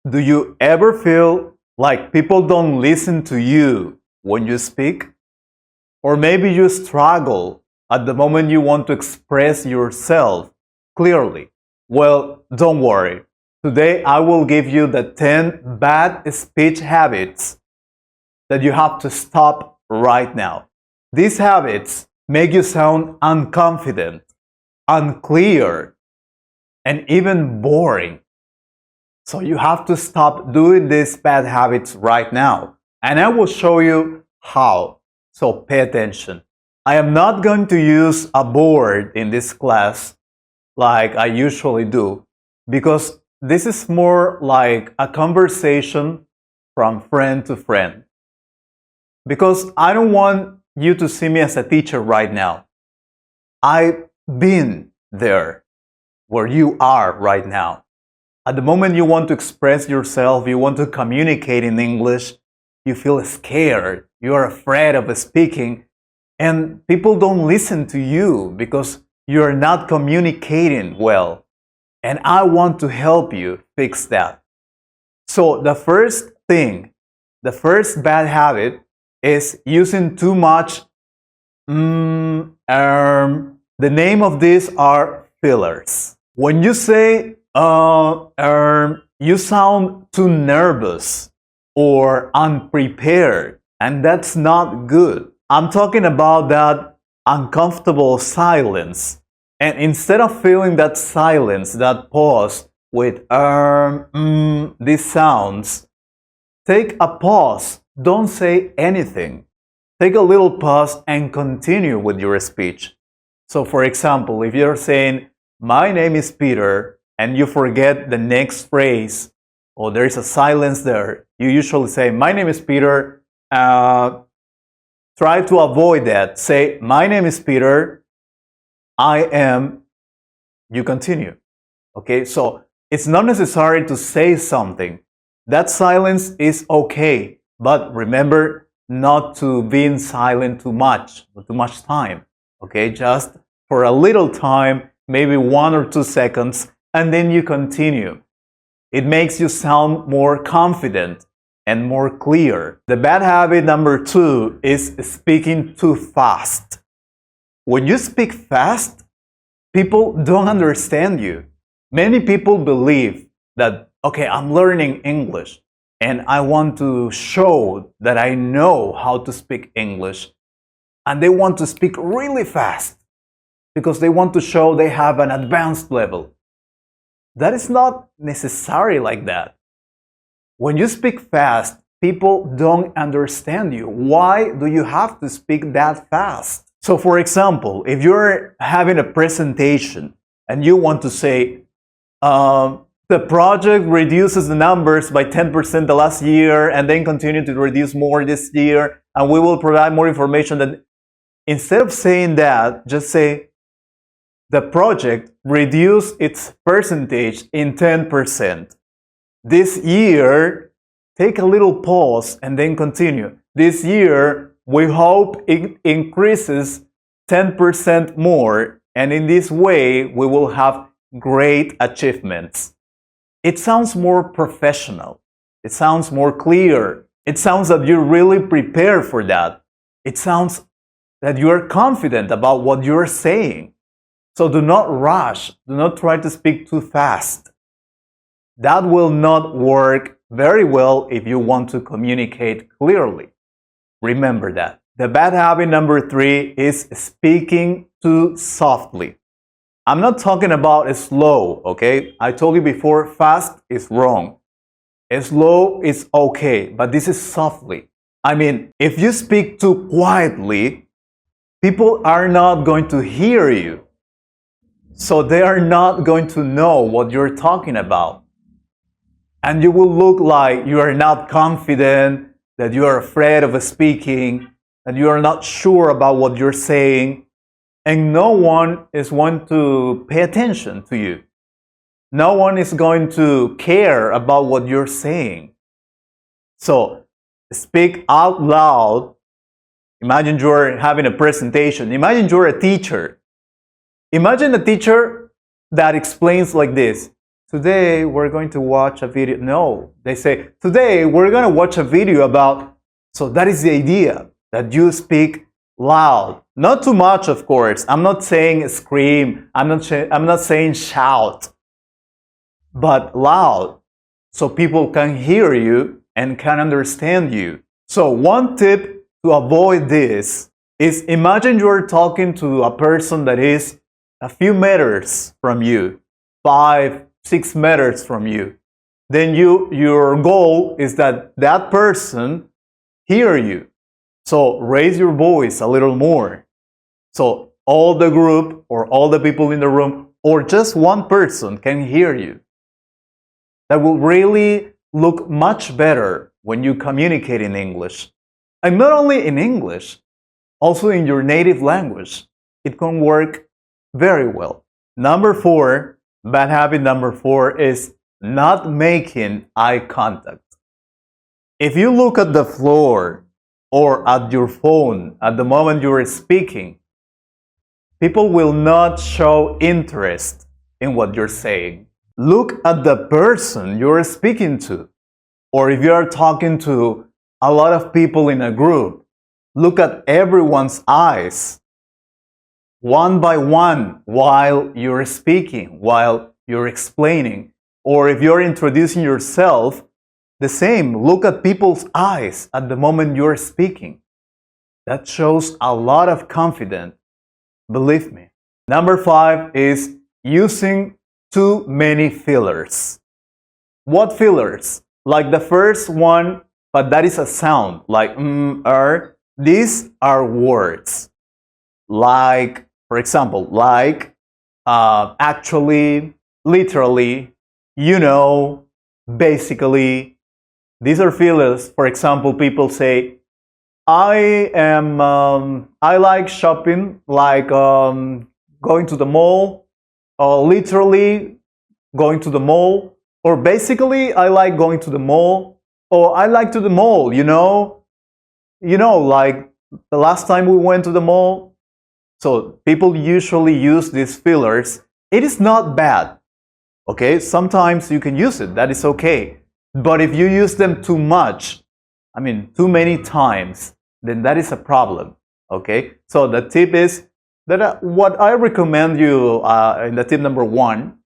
Do you ever feel like people don't listen to you when you speak? Or maybe you struggle at the moment you want to express yourself clearly. Well, don't worry. Today I will give you the 10 bad speech habits that you have to stop right now. These habits make you sound unconfident, unclear, and even boring. So you have to stop doing these bad habits right now. And I will show you how. So pay attention. I am not going to use a board in this class like I usually do, because this is more like a conversation from friend to friend. Because I don't want you to see me as a teacher right now. I've been there where you are right now. At the moment you want to express yourself, you want to communicate in English, you feel scared, you're afraid of speaking, and people don't listen to you because you're not communicating well. And I want to help you fix that. So the first thing, the first bad habit is using too much the name of these are fillers. When you say you sound too nervous or unprepared, and that's not good. I'm talking about that uncomfortable silence. And instead of filling that silence, that pause with these sounds, take a pause. Don't say anything. Take a little pause and continue with your speech. So for example, if you're saying, "My name is Peter," and you forget the next phrase, or there is a silence there, you usually say, "My name is Peter." Try to avoid that. Say, "My name is Peter. I am," you continue. Okay, so it's not necessary to say something. That silence is okay, but remember not to be in silent too much time. Okay, just for a little time, maybe 1 or 2 seconds, and then you continue. It makes you sound more confident and more clear. The bad habit number 2 is speaking too fast. When you speak fast, people don't understand you. Many people believe that, okay, I'm learning English and I want to show that I know how to speak English, and they want to speak really fast because they want to show they have an advanced level. That is not necessary like that. When you speak fast, people don't understand you. Why do you have to speak that fast? So for example, if you're having a presentation and you want to say, the project reduces the numbers by 10% the last year and then continue to reduce more this year, and we will provide more information, that instead of saying that, just say, the project reduced its percentage in 10%. This year, take a little pause and then continue. This year, we hope it increases 10% more, and in this way, we will have great achievements. It sounds more professional. It sounds more clear. It sounds that you're really prepared for that. It sounds that you're confident about what you're saying. So do not rush. Do not try to speak too fast. That will not work very well if you want to communicate clearly. Remember that. The bad habit number 3 is speaking too softly. I'm not talking about slow, okay? I told you before, fast is wrong. Slow is okay, but this is softly. I mean, if you speak too quietly, people are not going to hear you. So they are not going to know what you're talking about. And you will look like you are not confident, that you are afraid of speaking, that you are not sure about what you're saying, and no one is going to pay attention to you. No one is going to care about what you're saying. So speak out loud. Imagine you're having a presentation. Imagine you're a teacher. Imagine a teacher that explains like this. today we're going to watch a video. No, they say, today we're going to watch a video about. So that is the idea, that you speak loud. Not too much, of course. I'm not saying scream. I'm not saying shout. But loud, so people can hear you and can understand you. So one tip to avoid this is, imagine you're talking to a person that is a few meters from you, 5, 6 meters from you. Then your goal is that that person hear you. So raise your voice a little more. So all the group or all the people in the room or just one person can hear you. That will really look much better when you communicate in English. And not only in English, also in your native language. It can work very well. Number 4, bad habit number 4 is not making eye contact. If you look at the floor or at your phone at the moment you are speaking, people will not show interest in what you're saying. Look at the person you're speaking to. Or if you're talking to a lot of people in a group, look at everyone's eyes, one by one, while you're speaking, while you're explaining. Or if you're introducing yourself, the same. Look at people's eyes at the moment you're speaking. That shows a lot of confidence, believe me. Number 5 is using too many fillers. What fillers? Like the first one, but that is a sound, like these are words. Like, for example, like, actually, literally, you know, basically. These are fillers. For example, people say, I like shopping, like going to the mall, literally going to the mall, or basically I like going to the mall, or I like to the mall, you know, like the last time we went to the mall. So people usually use these fillers. It is not bad, okay? Sometimes you can use it, that is okay. But if you use them too much, I mean too many times, then that is a problem, okay? So the tip is that what I recommend you in the tip number 1,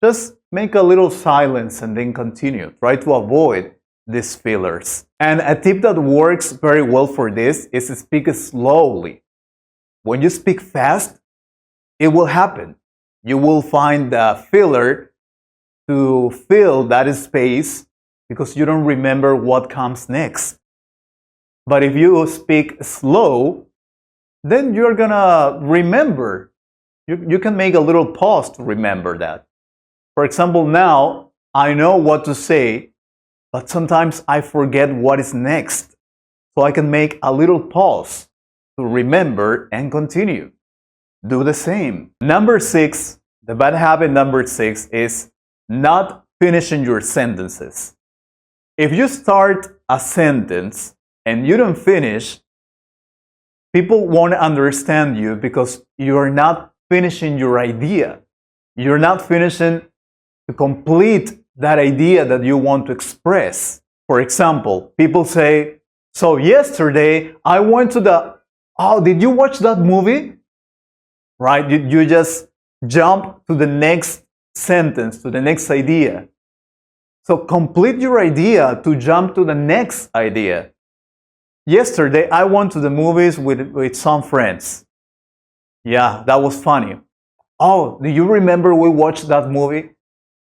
just make a little silence and then continue. Try to avoid these fillers. And a tip that works very well for this is to speak slowly. When you speak fast, it will happen. You will find the filler to fill that space because you don't remember what comes next. But if you speak slow, then you're gonna remember. You can make a little pause to remember that. For example, now I know what to say, but sometimes I forget what is next. So I can make a little pause to remember and continue. Do the same. Number 6, the bad habit number 6 is not finishing your sentences. If you start a sentence and you don't finish, people won't understand you because you're not finishing your idea. You're not finishing to complete that idea that you want to express. For example, people say, so yesterday I went to the, oh, did you watch that movie? Right? You just jump to the next sentence, to the next idea. So complete your idea to jump to the next idea. Yesterday I went to the movies with some friends. Yeah, that was funny. Oh, do you remember we watched that movie?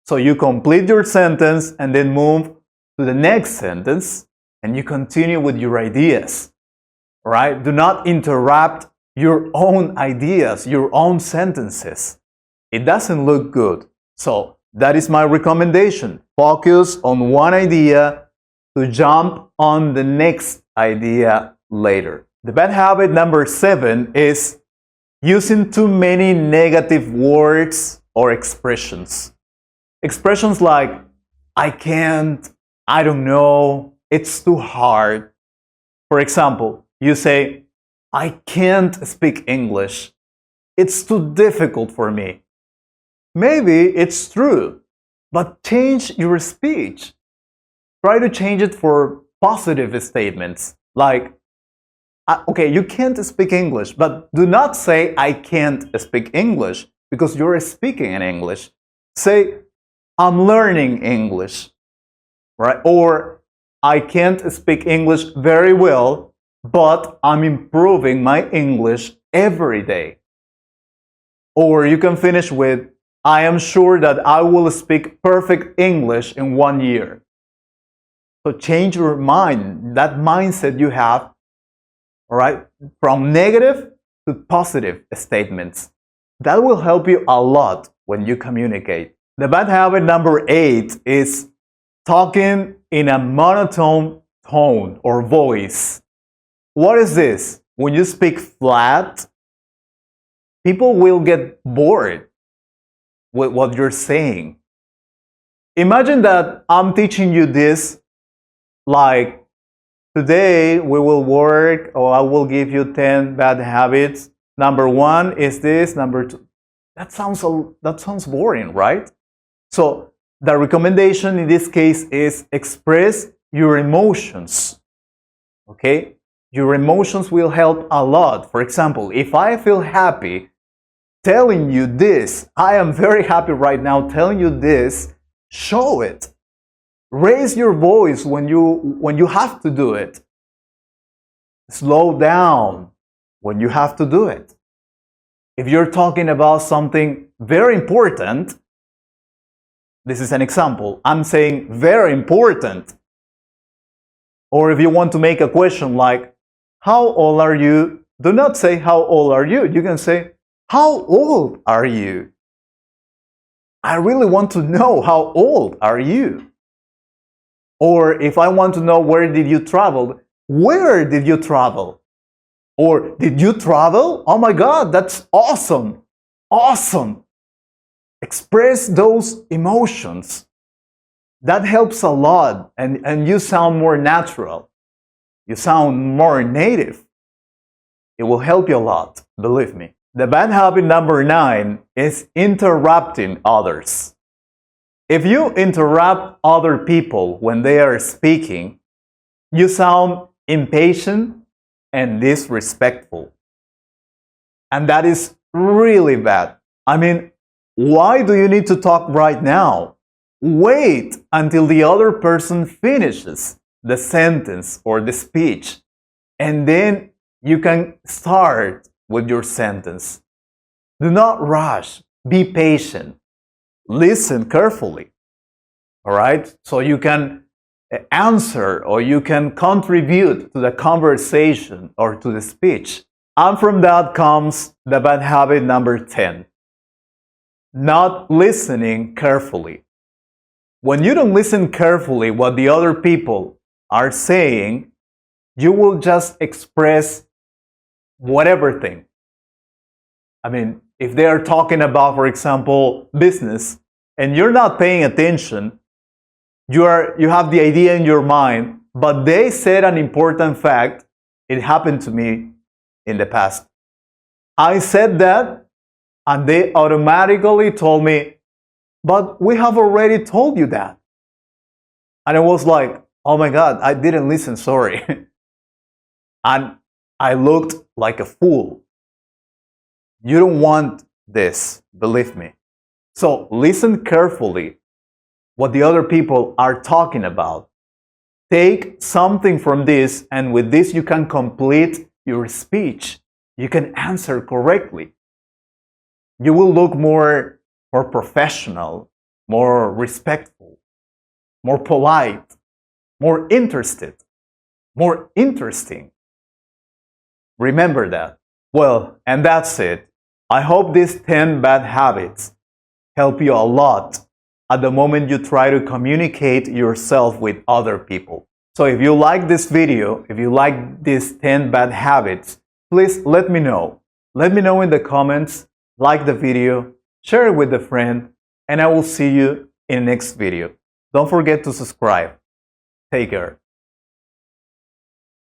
So you complete your sentence and then move to the next sentence and you continue with your ideas. Right? Do not interrupt your own ideas, your own sentences. It doesn't look good. So that is my recommendation. Focus on one idea to jump on the next idea later. The bad habit number 7 is using too many negative words or expressions. Expressions like, I can't, I don't know, it's too hard. For example, you say, I can't speak English. It's too difficult for me. Maybe it's true. But change your speech. Try to change it for positive statements. Like, okay, you can't speak English, but do not say, I can't speak English, because you're speaking in English. Say, I'm learning English, right? Or, I can't speak English very well, but I'm improving my English every day. Or you can finish with, I am sure that I will speak perfect English in 1 year. So change your mind, that mindset you have, all right, from negative to positive statements. That will help you a lot when you communicate. The bad habit number 8 is talking in a monotone tone or voice. What is this? When you speak flat, people will get bored with what you're saying. Imagine that I'm teaching you this, like, today we will work, or I will give you 10 bad habits. Number 1 is this, number 2. That sounds boring, right? So the recommendation in this case is express your emotions. Okay? Your emotions will help a lot. For example, if I feel happy telling you this, I am very happy right now telling you this, show it. Raise your voice when you have to do it. Slow down when you have to do it. If you're talking about something very important, this is an example. I'm saying very important. Or if you want to make a question like, how old are you? Do not say, how old are you? You can say, how old are you? I really want to know, how old are you? Or if I want to know, where did you travel? Where did you travel? Or, did you travel? Oh my God, that's awesome. Awesome. Express those emotions. That helps a lot, and you sound more natural. You sound more native. It will help you a lot, believe me. The bad habit number 9 is interrupting others. If you interrupt other people when they are speaking, you sound impatient and disrespectful. And that is really bad. I mean, why do you need to talk right now? Wait until the other person finishes the sentence or the speech, and then you can start with your sentence. Do not rush. Be patient. Listen carefully. All right? So you can answer, or you can contribute to the conversation or to the speech. And from that comes the bad habit number 10. Not listening carefully. When you don't listen carefully what the other people are saying, you will just express whatever thing. I mean, if they are talking about, for example, business, and you're not paying attention, you have the idea in your mind, but they said an important fact. It happened to me in the past. I said that, and they automatically told me, but we have already told you that. And I was like, oh my God, I didn't listen, sorry. And I looked like a fool. You don't want this, believe me. So listen carefully what the other people are talking about. Take something from this, and with this you can complete your speech. You can answer correctly. You will look more professional, more respectful, more polite, more interested, more interesting. Remember that. Well, and that's it. I hope these 10 bad habits help you a lot at the moment you try to communicate yourself with other people. So if you like this video, if you like these 10 bad habits, please let me know. Let me know in the comments, like the video, share it with a friend, and I will see you in the next video. Don't forget to subscribe. Take care.